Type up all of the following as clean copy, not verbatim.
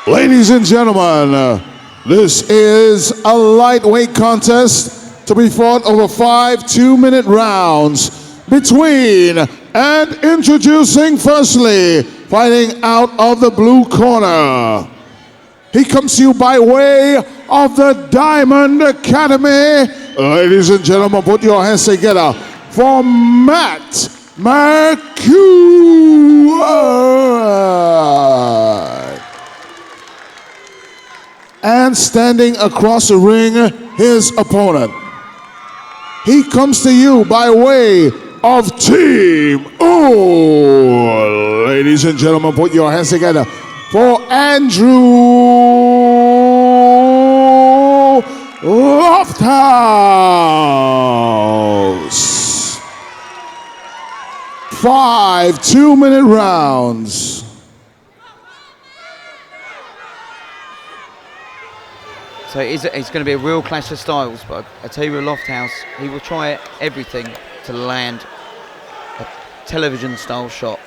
Ladies and gentlemen, this is a lightweight contest to be fought over 5 2-minute rounds between and introducing firstly, fighting out of the blue corner. He comes to you by way of the Diamond Academy. Ladies and gentlemen, put your hands together for Matt McKeown. And standing across the ring, his opponent. He comes to you by way of Team O. Ladies and gentlemen, put your hands together for Andrew Lofthouse. 5 2-minute rounds. So it's going to be a real clash of styles, but I tell you with Lofthouse, he will try everything to land a television-style shot.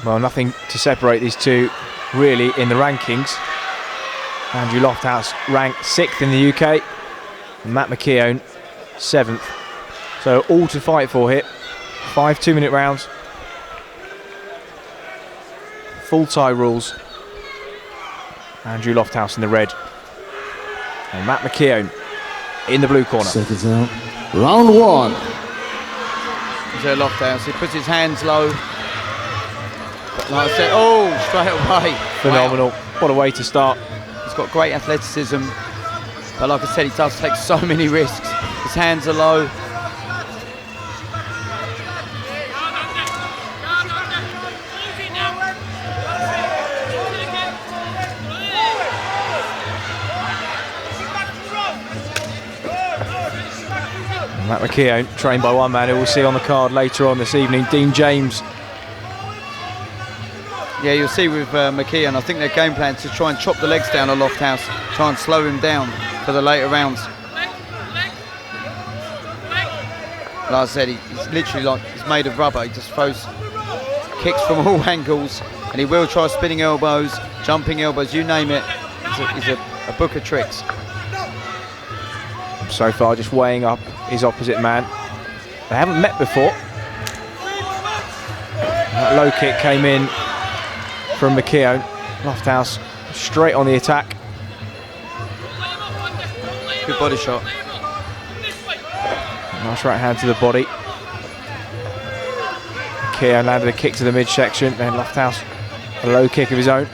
Well, nothing to separate these two really in the rankings. Andrew Lofthouse ranked 6th in the UK, and Matt McKeown 7th. So all to fight for here. 5 2-minute rounds. Full tie rules. Andrew Lofthouse in the red, and Matt McKeown in the blue corner. Seconds out. Round 1. There's Lofthouse. He puts his hands low. But like I said, oh, straight away. Phenomenal. Wow. What a way to start. He's got great athleticism. But like I said, he does take so many risks. His hands are low. Matt McKeown, trained by one man who we'll see on the card later on this evening, Dean James. Yeah, you'll see with McKeown, I think their game plan is to try and chop the legs down on Lofthouse, try and slow him down for the later rounds. Like I said, he's literally like, he's made of rubber. He just throws kicks from all angles, and he will try spinning elbows, jumping elbows, you name it. He's a book of tricks. So far just weighing up his opposite man. They haven't met before. That low kick came in from McKeown. Lofthouse straight on the attack. Good body shot. Nice right hand to the body. McKeown landed a kick to the midsection, then Lofthouse a low kick of his own.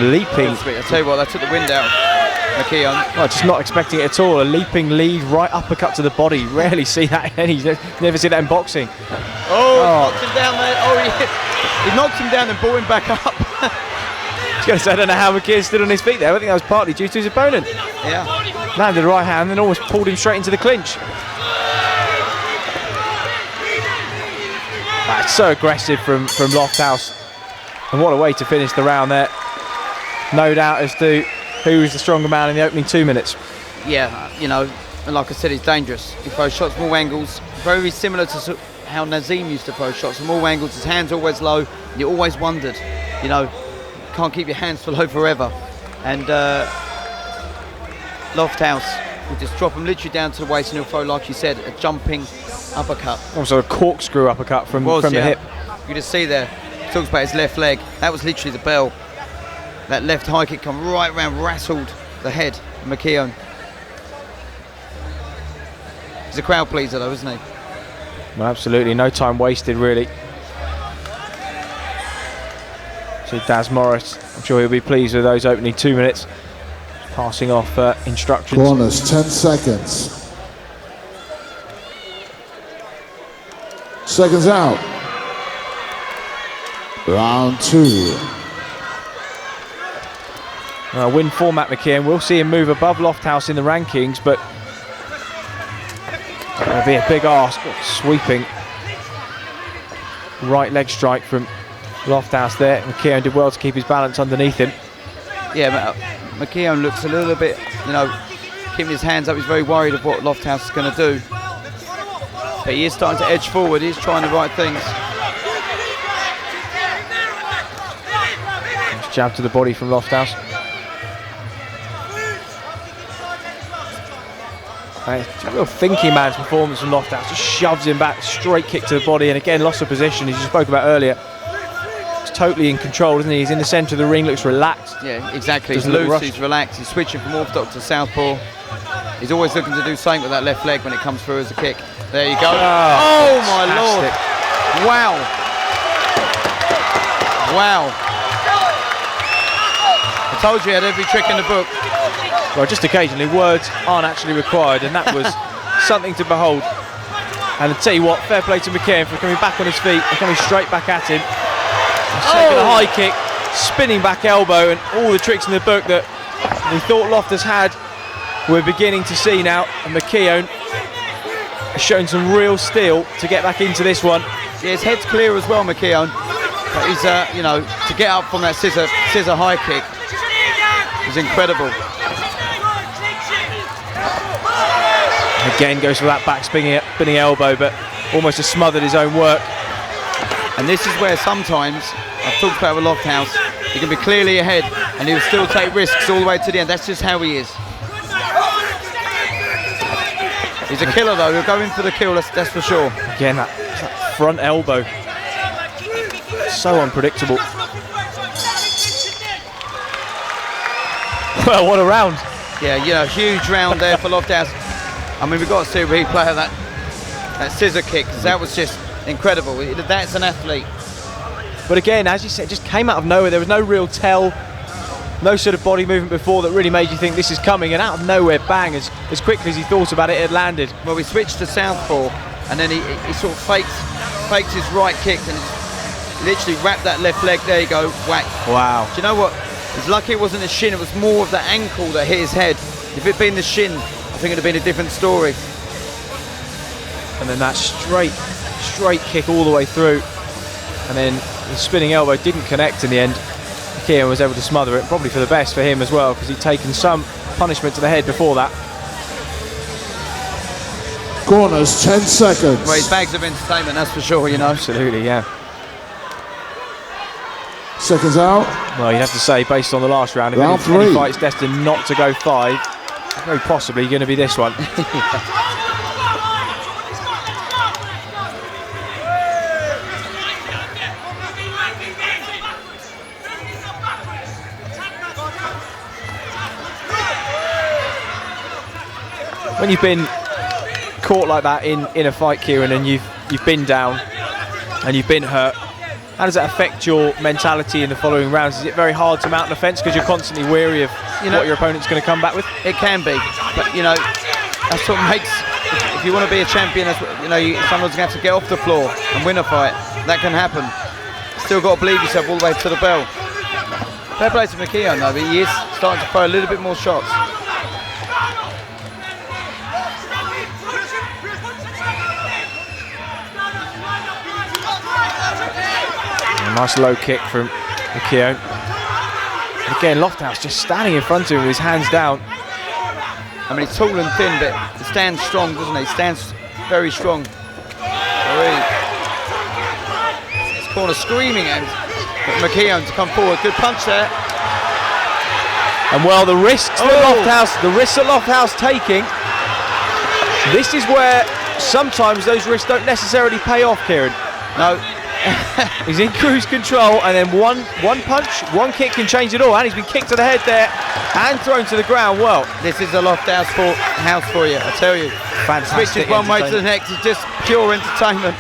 Leaping. I tell you what, that took the wind out of McKeown. Well, just not expecting it at all. A leaping lead, right uppercut to the body. Rarely see that. Never see that in boxing. Knocked him down there. He knocked him down and brought him back up. I was going to say, I don't know how McKeown stood on his feet there. I think that was partly due to his opponent. Yeah. Landed a right hand and almost pulled him straight into the clinch. That's so aggressive from Lofthouse. And what a way to finish the round there. No doubt as to who was the stronger man in the opening 2 minutes. Yeah, you know, And like I said, he's dangerous. He throws shots from all angles, very similar to how Nazim used to throw shots from all angles. His hands always low. And you always wondered, you know, can't keep your hands low forever. And Lofthouse will just drop him literally down to the waist, and he'll throw, like you said, a jumping uppercut. Also a corkscrew uppercut from the hip. You just see there, he talks about his left leg. That was literally the bell. That left high kick come right round, rattled the head of McKeown. He's a crowd pleaser though, isn't he? Well, absolutely, no time wasted really. So Daz Morris, I'm sure he'll be pleased with those opening 2 minutes. Passing off instructions. Corners, 10 seconds. Seconds out. Round 2. Win for Matt McKeown. We'll see him move above Lofthouse in the rankings, but that'll be a big ask. Sweeping right leg strike from Lofthouse there. McKeown did well to keep his balance underneath him. Yeah, McKeown looks a little bit, you know, keeping his hands up. He's very worried of what Lofthouse is going to do. But he is starting to edge forward. He's trying the right things. Nice jab to the body from Lofthouse. It's a real thinking man's performance from Lofthouse. Just shoves him back, straight kick to the body, and again lost the position, as you spoke about earlier. He's totally in control, isn't he? He's in the centre of the ring, looks relaxed. Yeah, exactly. He's loose, he's relaxed, he's switching from orthodox to southpaw. He's always looking to do something with that left leg when it comes through as a kick. There you go. Oh my Lord. Wow. Wow. I told you he had every trick in the book. Well, just occasionally, words aren't actually required, and that was something to behold. And I'll tell you what, fair play to McKeown for coming back on his feet and coming straight back at him. Taking a high kick, spinning back elbow, and all the tricks in the book that we thought Loftus had, we're beginning to see now. And McKeown has shown some real steel to get back into this one. Yeah, his head's clear as well, McKeown. But he's, you know, to get up from that scissor high kick is incredible. Again goes for that back spinning elbow, but almost has smothered his own work. And this is where sometimes, I've talked about with Lofthouse, he can be clearly ahead and he'll still take risks all the way to the end. That's just how he is. He's a killer though, he'll go in for the kill, that's for sure. Again, that front elbow, so unpredictable. Well, what a round. Yeah, you know, huge round there for Lofthouse. I mean, we've got to see a replay of that scissor kick, because that was just incredible. That's an athlete. But again, as you said, just came out of nowhere. There was no real tell, no sort of body movement before that really made you think this is coming, and out of nowhere, bang, as quickly as he thought about it, it landed. Well, we switched to southpaw, and then he sort of fakes his right kick, and literally wrapped that left leg. There you go, whack. Wow. Do you know what? He's lucky it wasn't the shin, it was more of the ankle that hit his head. If it'd been the shin, I think it'd have been a different story. And then that straight kick all the way through, and then the spinning elbow didn't connect in the end. McKeown was able to smother it, probably for the best for him as well, because he'd taken some punishment to the head before that. Corners, 10 seconds. Well, his bags of entertainment, that's for sure, you know. Absolutely, yeah. Seconds out. Well, you'd have to say, based on the last round, if any fight's destined not to go 5, very possibly going to be this one. When you've been caught like that in a fight, Kieran, and you've been down and you've been hurt, how does that affect your mentality in the following rounds? Is it very hard to mount an offence because you're constantly weary of what your opponent's going to come back with? It can be, but you know, that's what makes, if you want to be a champion, that's what, you know, someone's going to have to get off the floor and win a fight. That can happen. Still got to believe yourself all the way to the bell. Fair play to McKeown though, but he is starting to throw a little bit more shots. A nice low kick from McKeown. Again, Lofthouse just standing in front of him with his hands down. I mean, he's tall and thin, but he stands strong, doesn't he? He stands very strong. This corner screaming at McKeown to come forward. Good punch there. And well, the risks that Lofthouse taking, this is where sometimes those risks don't necessarily pay off, Kieran. No. He's in cruise control, and then one punch, one kick can change it all. And he's been kicked to the head there and thrown to the ground. Well, this is a Lofthouse house for you, I tell you. Fantastic. Switches one way to the next. It's just pure entertainment.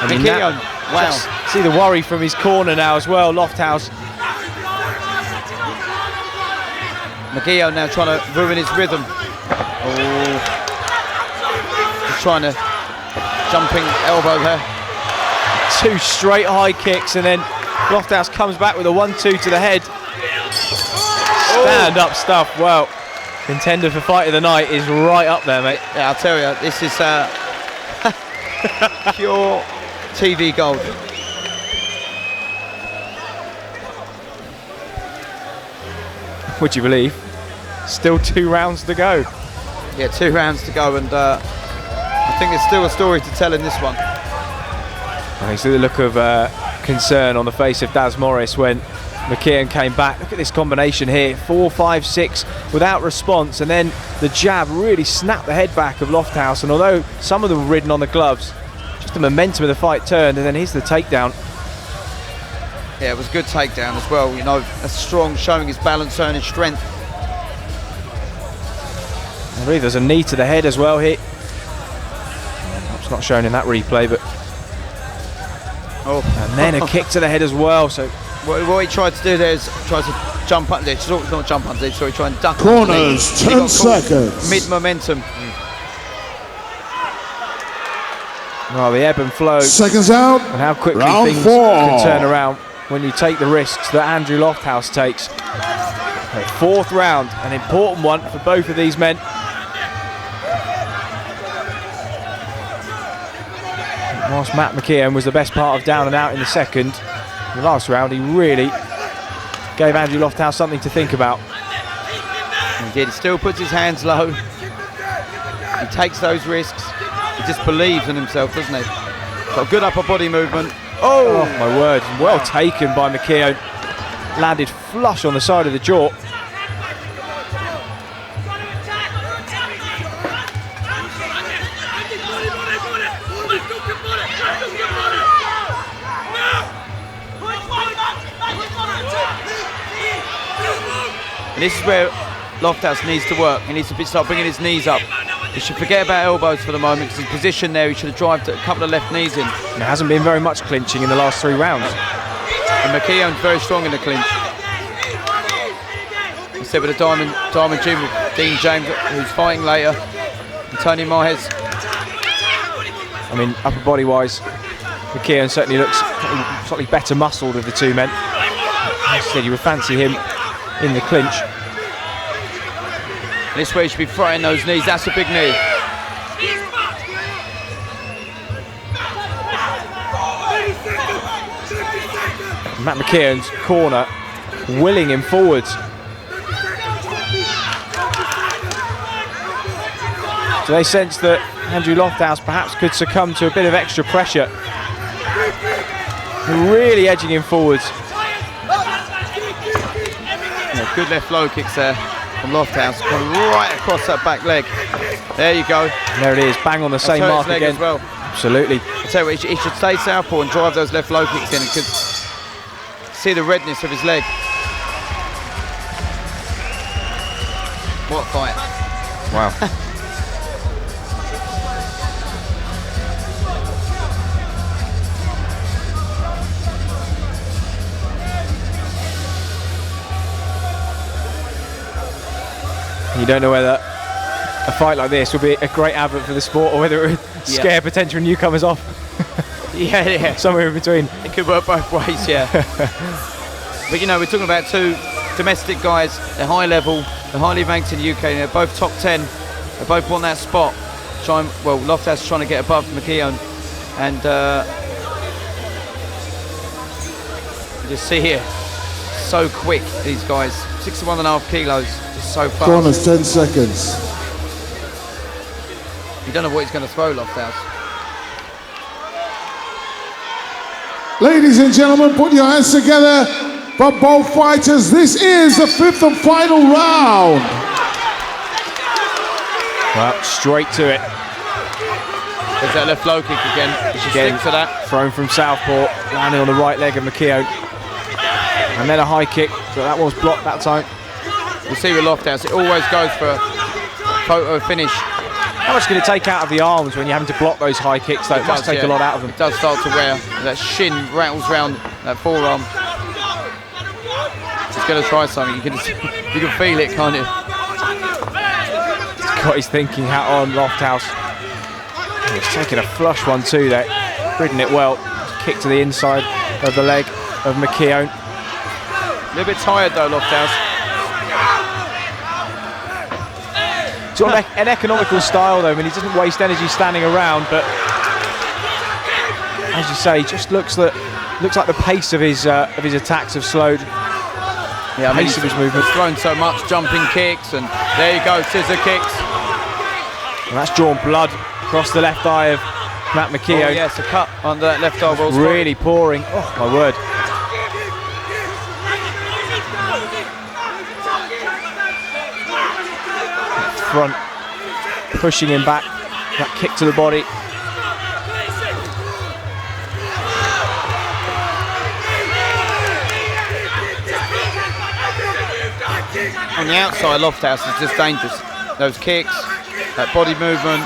I mean, McKeown, wow. See the worry from his corner now as well, Lofthouse. McKeown now trying to ruin his rhythm. Just trying to jumping elbow there. 2 straight high kicks, and then Lofthouse comes back with a 1-2 to the head. Stand up stuff. Well, contender for fight of the night is right up there, mate. Yeah, I'll tell you, this is pure TV gold. Would you believe? Still 2 rounds to go. Yeah, 2 rounds to go, and I think there's still a story to tell in this one. I see the look of concern on the face of Daz Morris when McKeown came back. Look at this combination here, 4, 5, 6 without response, and then the jab really snapped the head back of Lofthouse, and although some of them were ridden on the gloves, just the momentum of the fight turned, and then here's the takedown. Yeah, it was a good takedown as well, you know, a strong, showing his balance, showing his strength. I believe there's a knee to the head as well here. It's not shown in that replay, but and then a kick to the head as well. So what he tried to do there is try to jump under it. Not jump under it, sorry, try and duck. Corners, 10 seconds. Mid momentum. Well, the ebb and flow. Seconds out. And how quickly Round things 4. can turn around when you take the risks that Andrew Lofthouse takes. Okay, 4th round, an important one for both of these men. Whilst Matt McKeown was the best part of down and out in the second, in the last round he really gave Andrew Lofthouse something to think about. He did. He still puts his hands low. He takes those risks. He just believes in himself, doesn't he? Got a good upper body movement. Oh my word, well taken by McKeown. Landed flush on the side of the jaw. And this is where Lofthouse needs to work. He needs to start bringing his knees up. He should forget about elbows for the moment, because his position there, he should have drived a couple of left knees in. There hasn't been very much clinching in the last 3 rounds. And McKeown's very strong in the clinch. Instead with a Diamond Gym with Dean James, who's fighting later, and Tony Mahez. I mean, upper body wise, McKeown certainly looks slightly better muscled of the 2 men. Instead, you would fancy him in the clinch. And this way he should be throwing those knees. That's a big knee. Matt McKeown's corner willing him forwards. So they sense that Andrew Lofthouse perhaps could succumb to a bit of extra pressure. They're really edging him forwards. Yeah, good left low kicks there from Lofthouse, going right across that back leg. There you go. And there it is, bang on the same mark again. As well. Absolutely. I tell you what, he should stay southpaw and drive those left low kicks in. You could see the redness of his leg. What a fight. Wow. You don't know whether a fight like this will be a great advert for the sport or whether it would scare potential newcomers off. Yeah. Somewhere in between. It could work both ways, yeah. But you know, we're talking about 2 domestic guys. They're high level, they're highly ranked in the UK, they're both top 10. They both want that spot. Lofthouse is trying to get above McKeown. And you just see here, so quick, these guys. 61.5 kilos, just so fast. Corners, 10 seconds. You don't know what he's going to throw, Lofthouse. Ladies and gentlemen, put your hands together for both fighters. This is the 5th and final round. Well, straight to it. There's that left low kick again. You should stick to that. Thrown from southpaw, landing on the right leg of McKeown. And then a high kick, but that was blocked that time. You see with Lofthouse, it always goes for a photo finish. How much can it take out of the arms when you're having to block those high kicks, though? It must take a lot out of them. It does start to wear. That shin rattles round that forearm. He's going to try something. You can feel it, can't you? He's got his thinking hat on, Lofthouse. He's taking a flush one too there. Ridden it well. Kick to the inside of the leg of McKeown. A little bit tired though, Lofthouse. Sort of an economical style though. I mean, he doesn't waste energy standing around, but as you say, just looks like the pace of his attacks have slowed. Yeah, I mean, pace of his movement. He's thrown so much jumping kicks, and there you go, scissor kicks. And that's drawn blood across the left eye of Matt McKeown. Oh yes, a cut under that left eye. Well really pouring. Oh my word. Front, pushing him back. That kick to the body. On the outside, Lofthouse is just dangerous. Those kicks, that body movement.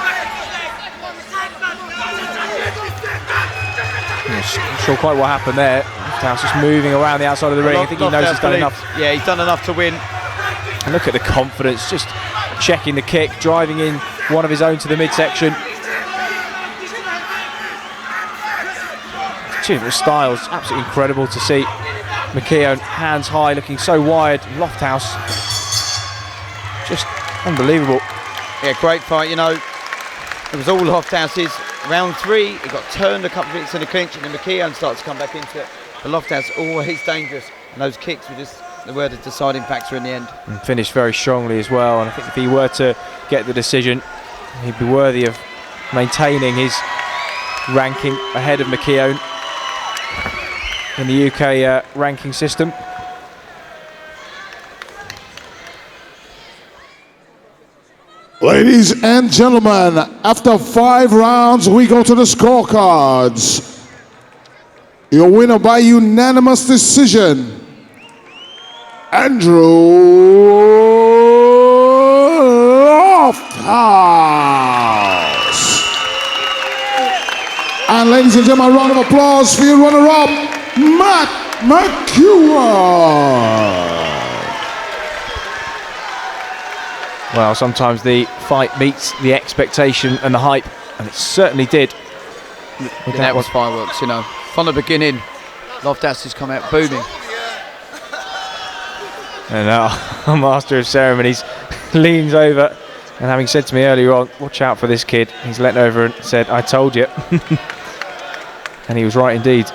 Not sure quite what happened there. Lofthouse just moving around the outside of the ring. I think he knows he's done enough. Yeah, he's done enough to win. And look at the confidence, just checking the kick, driving in one of his own to the midsection. Two different styles, absolutely incredible to see. McKeown, hands high, looking so wide. Lofthouse, just unbelievable. Yeah, great fight, you know. It was all Lofthouse's. Round 3, it got turned a couple of minutes in the clinch, and then McKeown starts to come back into it. But Lofthouse always dangerous, and those kicks were the deciding factor in the end. And finished very strongly as well, and I think if he were to get the decision, he'd be worthy of maintaining his ranking ahead of McKeown in the UK ranking system. Ladies and gentlemen, after 5 rounds, we go to the scorecards. Your winner by unanimous decision, Andrew Lofthouse. And ladies and gentlemen, a round of applause for your runner-up, Matt McKeown. Well, sometimes the fight meets the expectation and the hype, and it certainly did. That was fireworks, you know. From the beginning, Lofthouse has come out booming. And now our master of ceremonies leans over, and having said to me earlier on, watch out for this kid, he's leant over and said, "I told you." And he was right indeed.